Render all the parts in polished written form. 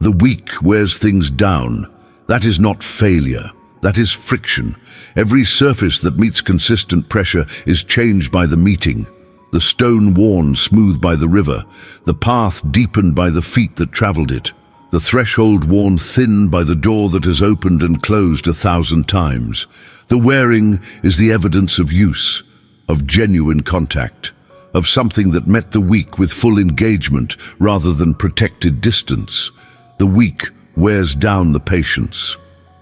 The weak wears things down. That is not failure. That is friction. Every surface that meets consistent pressure is changed by the meeting. The stone worn smooth by the river, the path deepened by the feet that traveled it, the threshold worn thin by the door that has opened and closed 1,000 times. The wearing is the evidence of use, of genuine contact, of something that met the weak with full engagement rather than protected distance. The weak wears down the patience.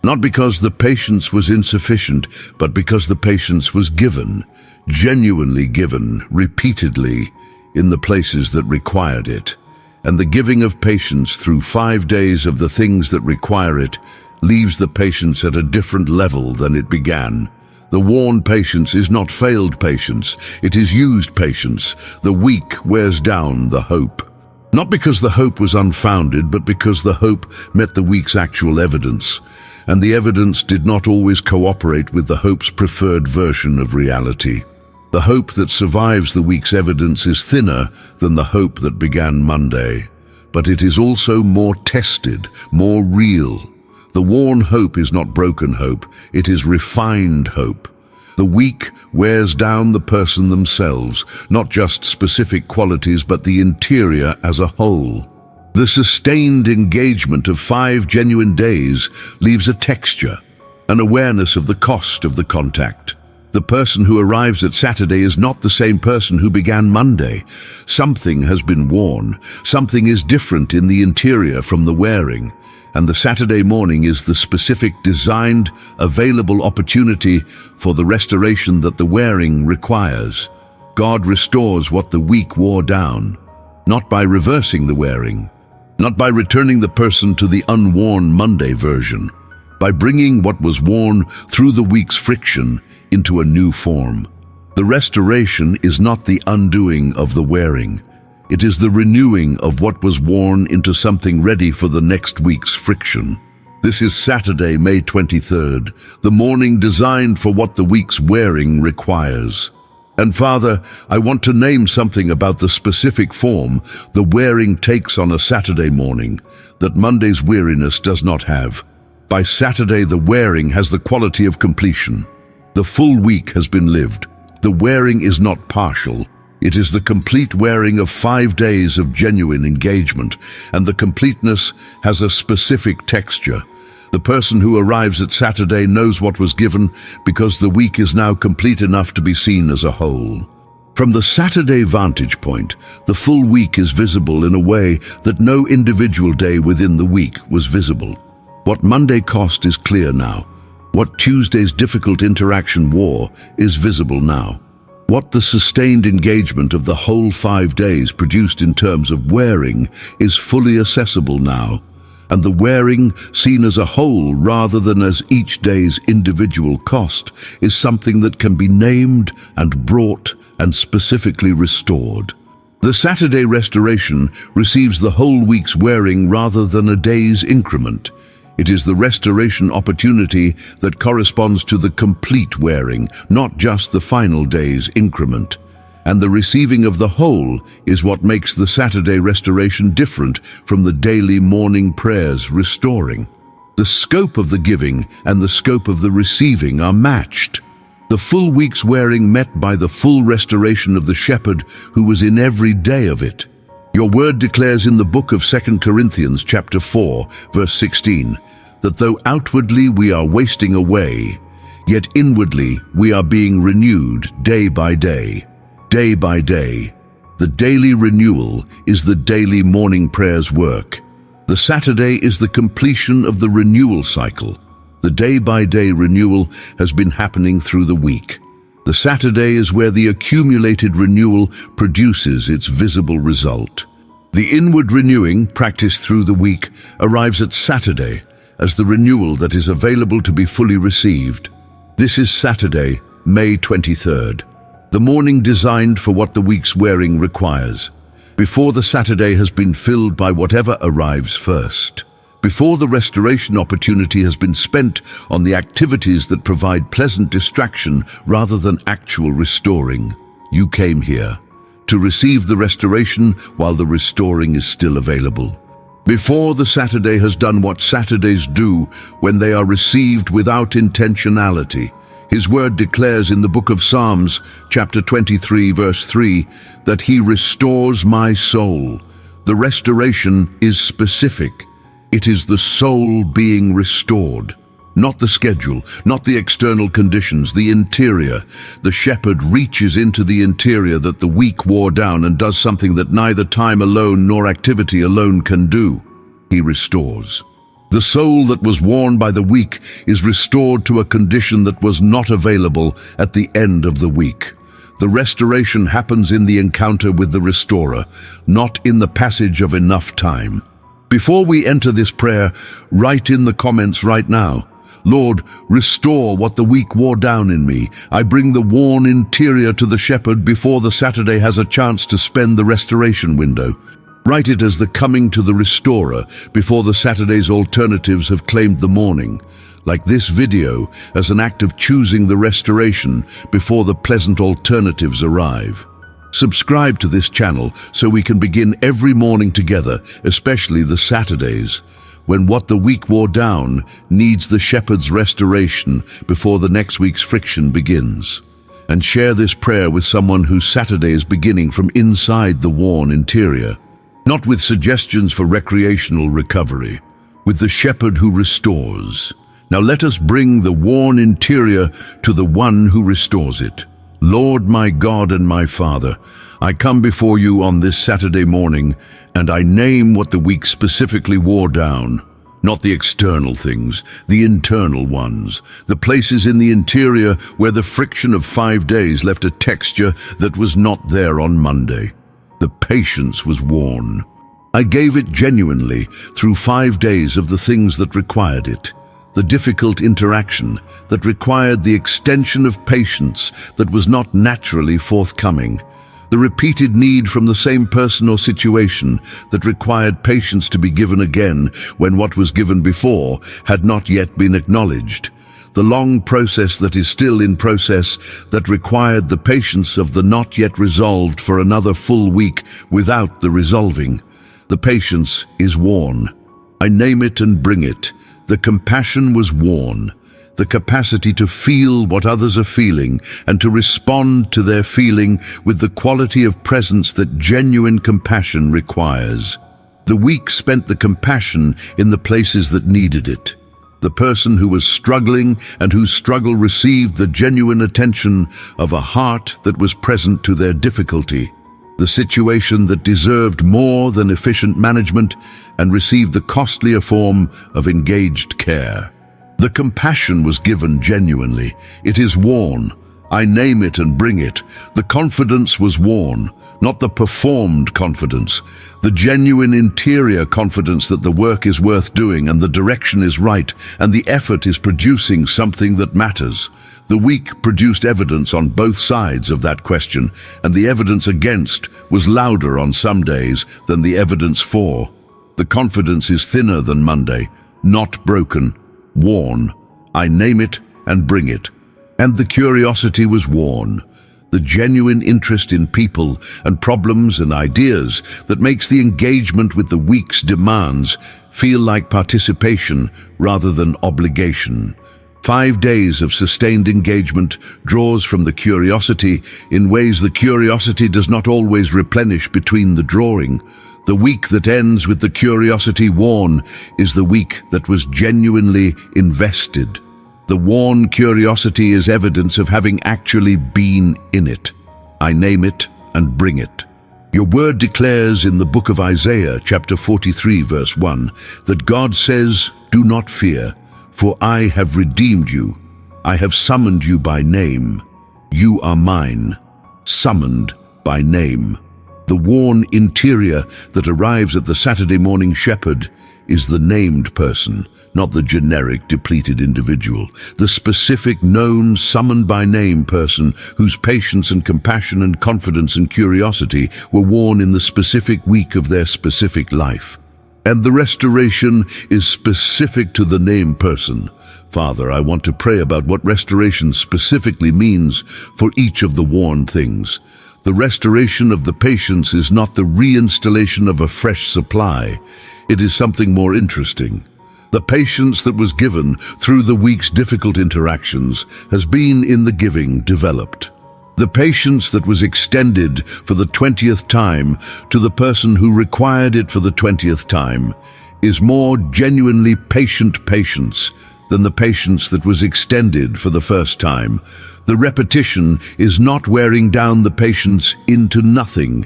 Not because the patience was insufficient, but because the patience was given, genuinely given, repeatedly, in the places that required it. And the giving of patience through 5 days of the things that require it leaves the patience at a different level than it began. The worn patience is not failed patience, it is used patience. The weak wears down the hope. Not because the hope was unfounded, but because the hope met the weak's actual evidence. And the evidence did not always cooperate with the hope's preferred version of reality. The hope that survives the week's evidence is thinner than the hope that began Monday, but it is also more tested, more real. The worn hope is not broken hope, it is refined hope. The weak wears down the person themselves, not just specific qualities but the interior as a whole. The sustained engagement of 5 genuine days leaves a texture, an awareness of the cost of the contact. The person who arrives at Saturday is not the same person who began Monday. Something has been worn. Something is different in the interior from the wearing. And the Saturday morning is the specific, designed, available opportunity for the restoration that the wearing requires. God restores what the weak wore down, not by reversing the wearing, not by returning the person to the unworn Monday version, by bringing what was worn through the week's friction into a new form. The restoration is not the undoing of the wearing. It is the renewing of what was worn into something ready for the next week's friction. This is Saturday, May 23rd, the morning designed for what the week's wearing requires. And Father, I want to name something about the specific form the wearing takes on a Saturday morning that Monday's weariness does not have. By Saturday, the wearing has the quality of completion. The full week has been lived. The wearing is not partial. It is the complete wearing of 5 days of genuine engagement, and the completeness has a specific texture. The person who arrives at Saturday knows what was given because the week is now complete enough to be seen as a whole. From the Saturday vantage point, the full week is visible in a way that no individual day within the week was visible. What Monday cost is clear now. What Tuesday's difficult interaction wore is visible now. What the sustained engagement of the whole 5 days produced in terms of wearing is fully accessible now. And the wearing, seen as a whole rather than as each day's individual cost, is something that can be named and brought and specifically restored. The Saturday restoration receives the whole week's wearing rather than a day's increment. It is the restoration opportunity that corresponds to the complete wearing, not just the final day's increment. And the receiving of the whole is what makes the Saturday restoration different from the daily morning prayers restoring. The scope of the giving and the scope of the receiving are matched. The full week's wearing met by the full restoration of the shepherd who was in every day of it. Your word declares in the book of 2 Corinthians chapter 4, verse 16, that though outwardly we are wasting away, yet inwardly we are being renewed day by day. Day by day. The daily renewal is the daily morning prayer's work. The Saturday is the completion of the renewal cycle. The day-by-day renewal has been happening through the week. The Saturday is where the accumulated renewal produces its visible result. The inward renewing, practiced through the week, arrives at Saturday as the renewal that is available to be fully received. This is Saturday, May 23rd. The morning designed for what the week's wearing requires, before the Saturday has been filled by whatever arrives first, before the restoration opportunity has been spent on the activities that provide pleasant distraction rather than actual restoring. You came here to receive the restoration while the restoring is still available. before the Saturday has done what Saturdays do when they are received without intentionality. His word declares in the book of Psalms, chapter 23, verse 3, that he restores my soul. The restoration is specific. It is the soul being restored. Not the schedule, not the external conditions, the interior. The shepherd reaches into the interior that the week wore down and does something that neither time alone nor activity alone can do. He restores. The soul that was worn by the week is restored to a condition that was not available at the end of the week. The restoration happens in the encounter with the restorer, not in the passage of enough time. Before we enter this prayer, write in the comments right now, Lord, restore what the week wore down in me. I bring the worn interior to the shepherd before the Saturday has a chance to spend the restoration window. Write it as the coming to the restorer before the Saturday's alternatives have claimed the morning. Like this video, as an act of choosing the restoration before the pleasant alternatives arrive. Subscribe to this channel so we can begin every morning together, especially the Saturdays, when what the week wore down needs the shepherd's restoration before the next week's friction begins. And share this prayer with someone whose Saturday is beginning from inside the worn interior. Not with suggestions for recreational recovery, with the shepherd who restores. Now let us bring the worn interior to the one who restores it. Lord my God and my Father, I come before you on this Saturday morning, and I name what the week specifically wore down. Not the external things, the internal ones, the places in the interior where the friction of 5 days left a texture that was not there on Monday. The patience was worn. I gave it genuinely through 5 days of the things that required it. The difficult interaction that required the extension of patience that was not naturally forthcoming. The repeated need from the same person or situation that required patience to be given again when what was given before had not yet been acknowledged. The long process that is still in process that required the patience of the not yet resolved for another full week without the resolving. The patience is worn. I name it and bring it. The compassion was worn. The capacity to feel what others are feeling and to respond to their feeling with the quality of presence that genuine compassion requires. The week spent the compassion in the places that needed it. The person who was struggling and whose struggle received the genuine attention of a heart that was present to their difficulty. The situation that deserved more than efficient management and received the costlier form of engaged care. The compassion was given genuinely. It is worn. I name it and bring it. The confidence was worn, not the performed confidence. The genuine interior confidence that the work is worth doing and the direction is right and the effort is producing something that matters. The week produced evidence on both sides of that question, and the evidence against was louder on some days than the evidence for. The confidence is thinner than Monday, not broken, worn. I name it and bring it. And the curiosity was worn. The genuine interest in people and problems and ideas that makes the engagement with the week's demands feel like participation rather than obligation. 5 days of sustained engagement draws from the curiosity in ways the curiosity does not always replenish between the drawing. The week that ends with the curiosity worn is the week that was genuinely invested. The worn curiosity is evidence of having actually been in it. I name it and bring it. Your word declares in the book of Isaiah, chapter 43, verse 1, that God says, "Do not fear, for I have redeemed you. I have summoned you by name. You are mine." Summoned by name. The worn interior that arrives at the Saturday morning shepherd is the named person, not the generic depleted individual. The specific known, summoned by name person whose patience and compassion and confidence and curiosity were worn in the specific week of their specific life. And the restoration is specific to the named person. Father, I want to pray about what restoration specifically means for each of the worn things. The restoration of the patience is not the reinstallation of a fresh supply. It is something more interesting. The patience that was given through the week's difficult interactions has been in the giving developed. The patience that was extended for the 20th time to the person who required it for the 20th time is more genuinely patient patience than the patience that was extended for the first time. The repetition is not wearing down the patience into nothing.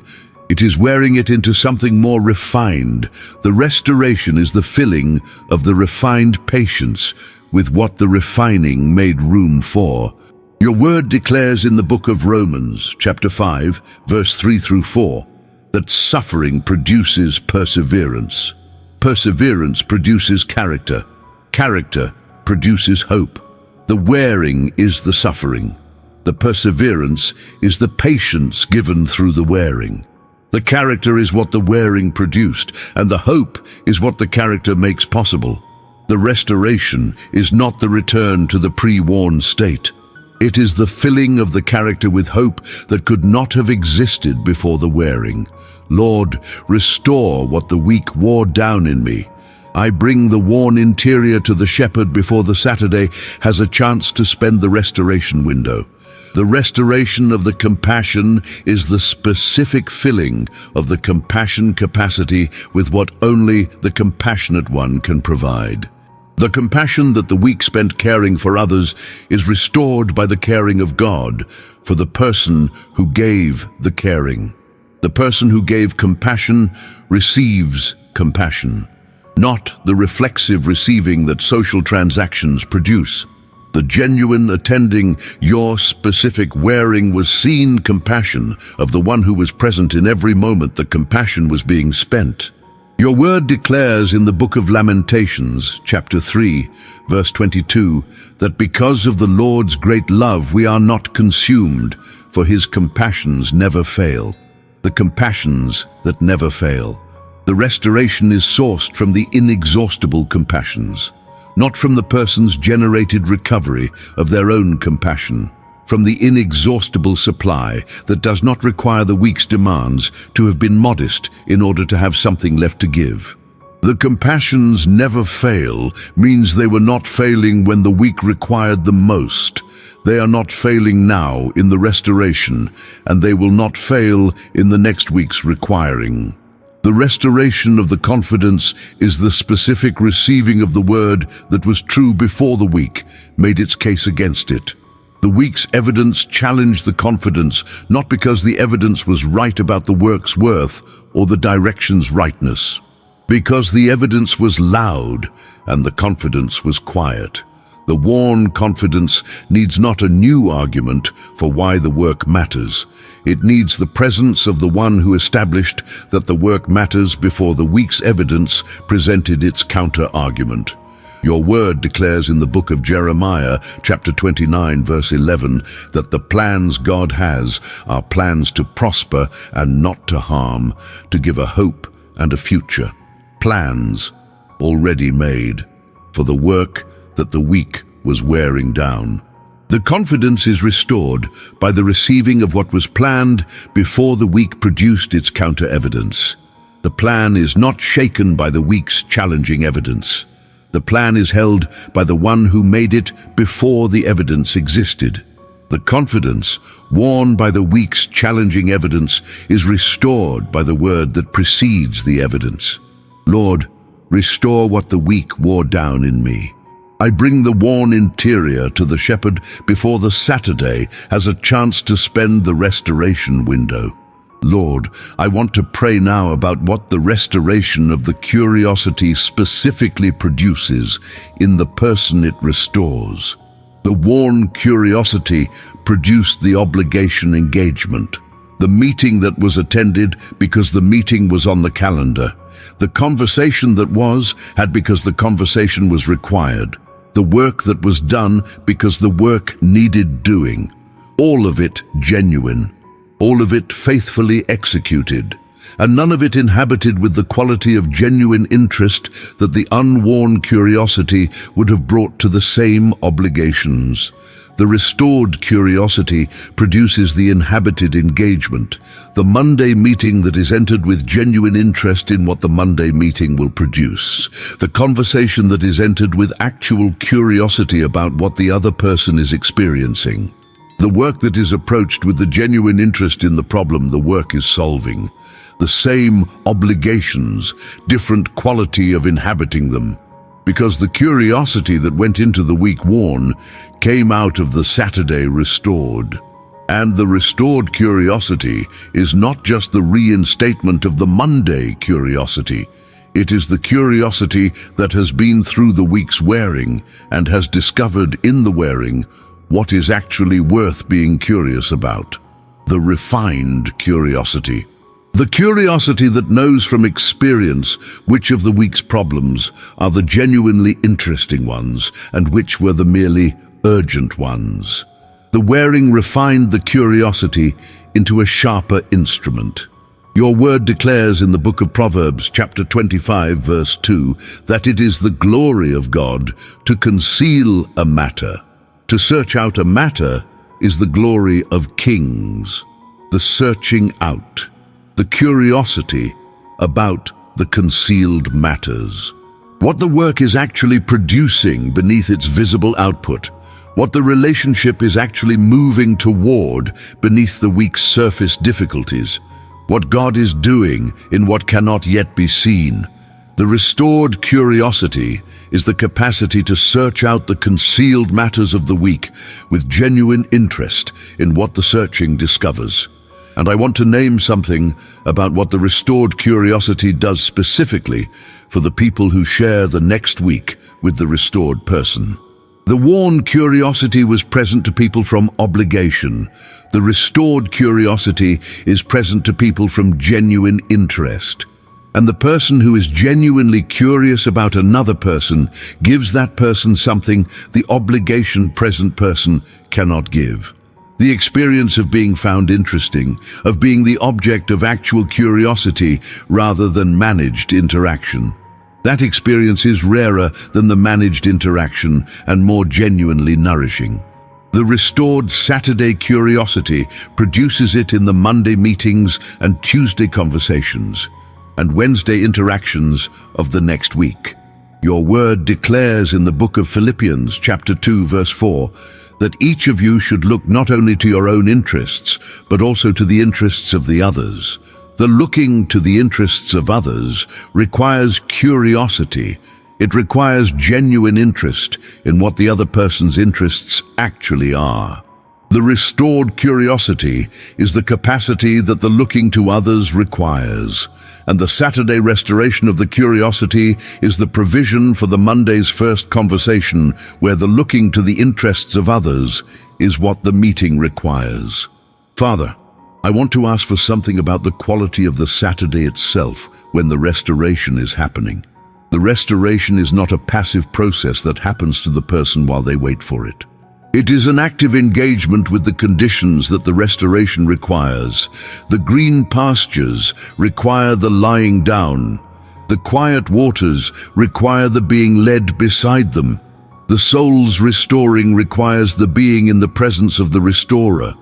It is wearing it into something more refined. The restoration is the filling of the refined patience with what the refining made room for. Your word declares in the book of Romans, chapter 5, verse 3 through 4, that suffering produces perseverance. Perseverance produces character. Character produces hope. The wearing is the suffering. The perseverance is the patience given through the wearing. The character is what the wearing produced, and the hope is what the character makes possible. The restoration is not the return to the pre-worn state. It is the filling of the character with hope that could not have existed before the wearing. Lord, restore what the weak wore down in me. I bring the worn interior to the shepherd before the Saturday has a chance to spend the restoration window. The restoration of the compassion is the specific filling of the compassion capacity with what only the compassionate one can provide. The compassion that the week spent caring for others is restored by the caring of God for the person who gave the caring. The person who gave compassion receives compassion, not the reflexive receiving that social transactions produce. The genuine attending your specific wearing was seen compassion of the one who was present in every moment the compassion was being spent. Your word declares in the book of Lamentations, chapter 3, verse 22, that because of the Lord's great love we are not consumed, for his compassions never fail. The compassions that never fail. The restoration is sourced from the inexhaustible compassions, not from the person's generated recovery of their own compassion, from the inexhaustible supply that does not require the week's demands to have been modest in order to have something left to give. The compassions never fail means they were not failing when the week required them most. They are not failing now in the restoration, and they will not fail in the next week's requiring. The restoration of the confidence is the specific receiving of the word that was true before the week made its case against it. The week's evidence challenged the confidence, not because the evidence was right about the work's worth or the direction's rightness, because the evidence was loud and the confidence was quiet. The worn confidence needs not a new argument for why the work matters. It needs the presence of the one who established that the work matters before the week's evidence presented its counter-argument. Your word declares in the book of Jeremiah, chapter 29, verse 11, that the plans God has are plans to prosper and not to harm, to give a hope and a future. Plans already made for the work that the week was wearing down. The confidence is restored by the receiving of what was planned before the week produced its counter-evidence. The plan is not shaken by the week's challenging evidence. The plan is held by the one who made it before the evidence existed. The confidence worn by the week's challenging evidence is restored by the word that precedes the evidence. Lord, restore what the week wore down in me. I bring the worn interior to the shepherd before the Saturday has a chance to spend the restoration window. Lord, I want to pray now about what the restoration of the curiosity specifically produces in the person it restores. The worn curiosity produced the obligation engagement. The meeting that was attended because the meeting was on the calendar. The conversation that was had because the conversation was required. The work that was done because the work needed doing. All of it genuine. All of it faithfully executed, and none of it inhabited with the quality of genuine interest that the unworn curiosity would have brought to the same obligations. The restored curiosity produces the inhabited engagement, the Monday meeting that is entered with genuine interest in what the Monday meeting will produce, the conversation that is entered with actual curiosity about what the other person is experiencing. The work that is approached with the genuine interest in the problem the work is solving. The same obligations, different quality of inhabiting them. Because the curiosity that went into the week worn came out of the Saturday restored. And the restored curiosity is not just the reinstatement of the Monday curiosity. It is the curiosity that has been through the week's wearing and has discovered in the wearing what is actually worth being curious about. The refined curiosity. The curiosity that knows from experience which of the week's problems are the genuinely interesting ones and which were the merely urgent ones. The wearing refined the curiosity into a sharper instrument. Your word declares in the book of Proverbs, chapter 25, verse 2, that it is the glory of God to conceal a matter. To search out a matter is the glory of kings. The searching out. The curiosity about the concealed matters. What the work is actually producing beneath its visible output. What the relationship is actually moving toward beneath the week's surface difficulties. What God is doing in what cannot yet be seen. The restored curiosity is the capacity to search out the concealed matters of the week with genuine interest in what the searching discovers. And I want to name something about what the restored curiosity does specifically for the people who share the next week with the restored person. The worn curiosity was present to people from obligation. The restored curiosity is present to people from genuine interest. And the person who is genuinely curious about another person gives that person something the obligation-present person cannot give. The experience of being found interesting, of being the object of actual curiosity rather than managed interaction. That experience is rarer than the managed interaction and more genuinely nourishing. The restored Saturday curiosity produces it in the Monday meetings and Tuesday conversations and Wednesday interactions of the next week. Your word declares in the book of Philippians, chapter 2, verse 4, that each of you should look not only to your own interests, but also to the interests of the others. The looking to the interests of others requires curiosity. It requires genuine interest in what the other person's interests actually are. The restored curiosity is the capacity that the looking to others requires, and the Saturday restoration of the curiosity is the provision for the Monday's first conversation, where the looking to the interests of others is what the meeting requires. Father, I want to ask for something about the quality of the Saturday itself when the restoration is happening. The restoration is not a passive process that happens to the person while they wait for it. It is an active engagement with the conditions that the restoration requires. The green pastures require the lying down. The quiet waters require the being led beside them. The soul's restoring requires the being in the presence of the restorer.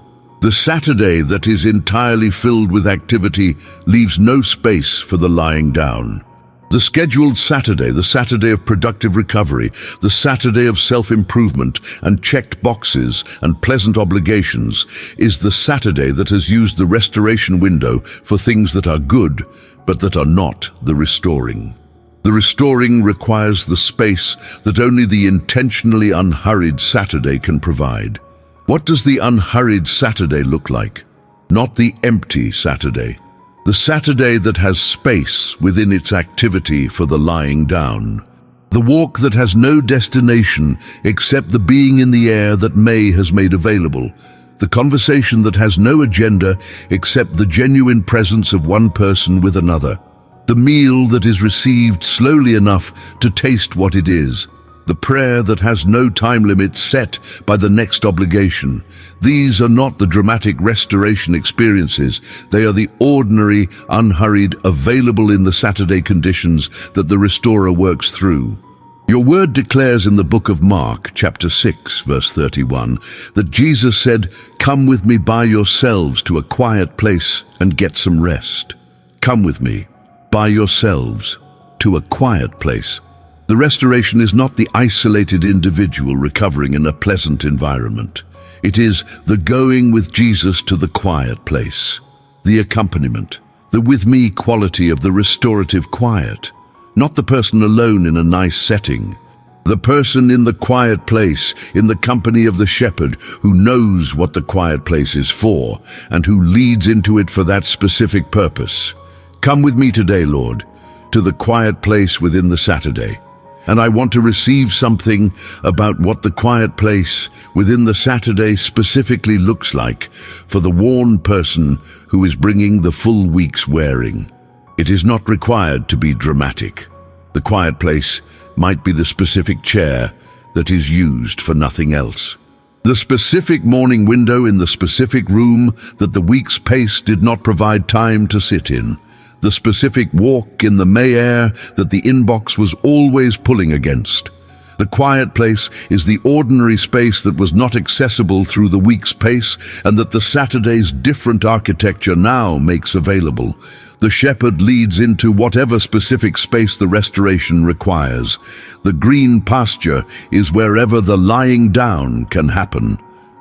The Saturday that is entirely filled with activity leaves no space for the lying down. The scheduled Saturday, the Saturday of productive recovery, the Saturday of self-improvement and checked boxes and pleasant obligations, is the Saturday that has used the restoration window for things that are good, but that are not the restoring. The restoring requires the space that only the intentionally unhurried Saturday can provide. What does the unhurried Saturday look like? Not the empty Saturday. The Saturday that has space within its activity for the lying down. The walk that has no destination except the being in the air that May has made available. The conversation that has no agenda except the genuine presence of one person with another. The meal that is received slowly enough to taste what it is. The prayer that has no time limit set by the next obligation. These are not the dramatic restoration experiences. They are the ordinary, unhurried, available in the Saturday conditions that the restorer works through. Your word declares in the book of Mark, chapter 6, verse 31, that Jesus said, "Come with me by yourselves to a quiet place and get some rest." Come with me by yourselves to a quiet place. The restoration is not the isolated individual recovering in a pleasant environment. It is the going with Jesus to the quiet place, the accompaniment, the with me quality of the restorative quiet. Not the person alone in a nice setting. The person in the quiet place, in the company of the shepherd who knows what the quiet place is for and who leads into it for that specific purpose. Come with me today, Lord, to the quiet place within the Saturday. And I want to receive something about what the quiet place within the Saturday specifically looks like for the worn person who is bringing the full week's wearing. It is not required to be dramatic. The quiet place might be the specific chair that is used for nothing else. The specific morning window in the specific room that the week's pace did not provide time to sit in. The specific walk in the May air that the inbox was always pulling against. The quiet place is the ordinary space that was not accessible through the week's pace and that the Saturday's different architecture now makes available. The shepherd leads into whatever specific space the restoration requires. The green pasture is wherever the lying down can happen.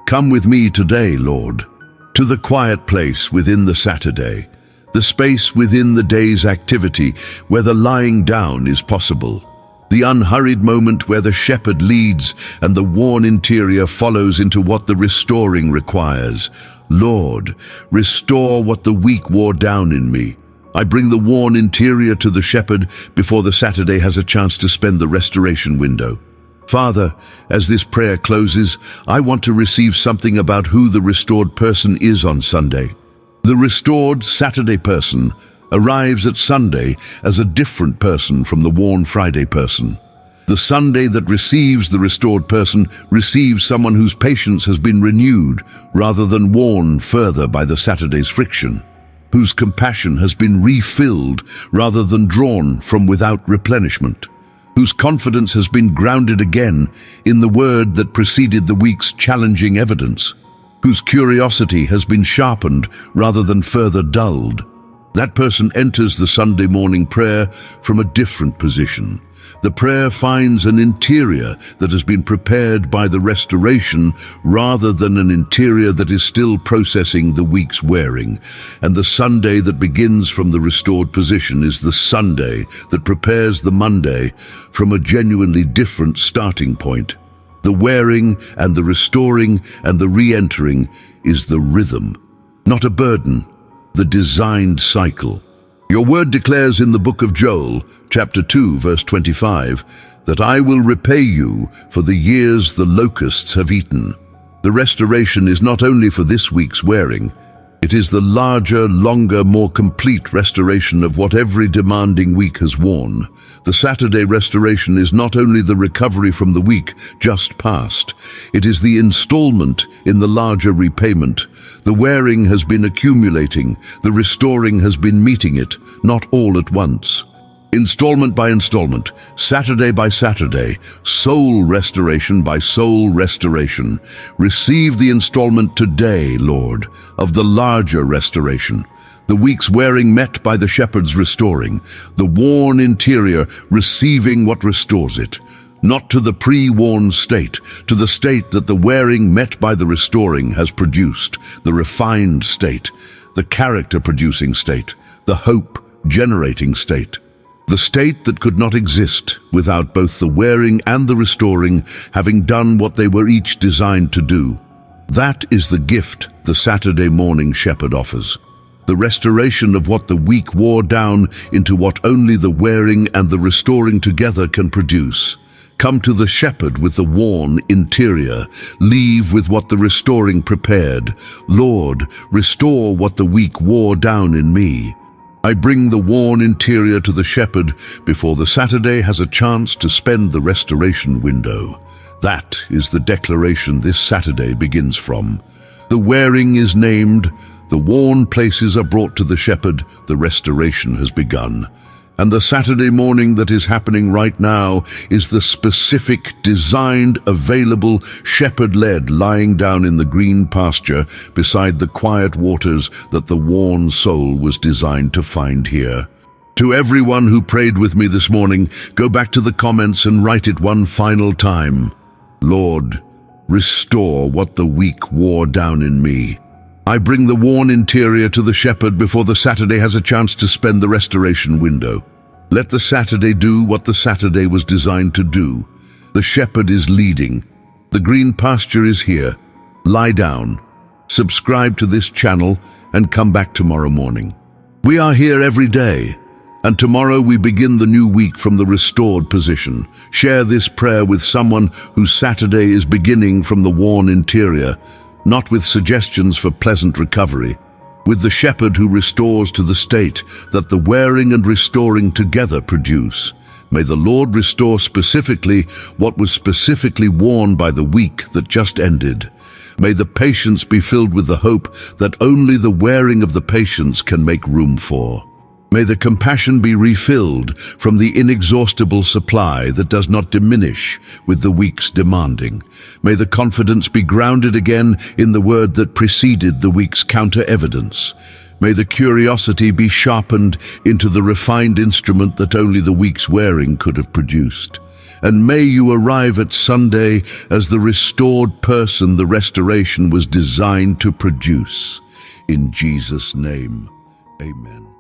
Come with me today, Lord, to the quiet place within the Saturday, the space within the day's activity where the lying down is possible. The unhurried moment where the shepherd leads and the worn interior follows into what the restoring requires. Lord, restore what the week wore down in me. I bring the worn interior to the shepherd before the Saturday has a chance to spend the restoration window. Father, as this prayer closes, I want to receive something about who the restored person is on Sunday. The restored Saturday person arrives at Sunday as a different person from the worn Friday person. The Sunday that receives the restored person receives someone whose patience has been renewed rather than worn further by the Saturday's friction, whose compassion has been refilled rather than drawn from without replenishment, whose confidence has been grounded again in the word that preceded the week's challenging evidence, whose curiosity has been sharpened rather than further dulled. That person enters the Sunday morning prayer from a different position. The prayer finds an interior that has been prepared by the restoration rather than an interior that is still processing the week's wearing. And the Sunday that begins from the restored position is the Sunday that prepares the Monday from a genuinely different starting point. The wearing and the restoring and the re-entering is the rhythm, not a burden, the designed cycle. Your word declares in the book of Joel, chapter 2, verse 25, that I will repay you for the years the locusts have eaten. The restoration is not only for this week's wearing, it is the larger, longer, more complete restoration of what every demanding week has worn. The Saturday restoration is not only the recovery from the week just past, it is the installment in the larger repayment. The wearing has been accumulating, the restoring has been meeting it, not all at once. Installment by installment, Saturday by Saturday, soul restoration by soul restoration. Receive the installment today, Lord, of the larger restoration. The week's wearing met by the shepherd's restoring, the worn interior receiving what restores it. Not to the pre-worn state, to the state that the wearing met by the restoring has produced, the refined state, the character-producing state, the hope-generating state. The state that could not exist without both the wearing and the restoring having done what they were each designed to do. That is the gift the Saturday morning shepherd offers. The restoration of what the week wore down into what only the wearing and the restoring together can produce. Come to the shepherd with the worn interior. Leave with what the restoring prepared. Lord, restore what the week wore down in me. I bring the worn interior to the shepherd before the Saturday has a chance to spend the restoration window. That is the declaration this Saturday begins from. The wearing is named, the worn places are brought to the shepherd, the restoration has begun. And the Saturday morning that is happening right now is the specific, designed, available, shepherd-led lying down in the green pasture beside the quiet waters that the worn soul was designed to find here. To everyone who prayed with me this morning, go back to the comments and write it one final time. Lord, restore what the weak wore down in me. I bring the worn interior to the shepherd before the Saturday has a chance to spend the restoration window. Let the Saturday do what the Saturday was designed to do. The shepherd is leading. The green pasture is here. Lie down. Subscribe to this channel and come back tomorrow morning. We are here every day, and tomorrow we begin the new week from the restored position. Share this prayer with someone whose Saturday is beginning from the worn interior, not with suggestions for pleasant recovery, with the shepherd who restores to the state that the wearing and restoring together produce. May the Lord restore specifically what was specifically worn by the week that just ended. May the patience be filled with the hope that only the wearing of the patience can make room for. May the compassion be refilled from the inexhaustible supply that does not diminish with the week's demanding. May the confidence be grounded again in the word that preceded the week's counter-evidence. May the curiosity be sharpened into the refined instrument that only the week's wearing could have produced. And may you arrive at Sunday as the restored person the restoration was designed to produce. In Jesus' name, amen.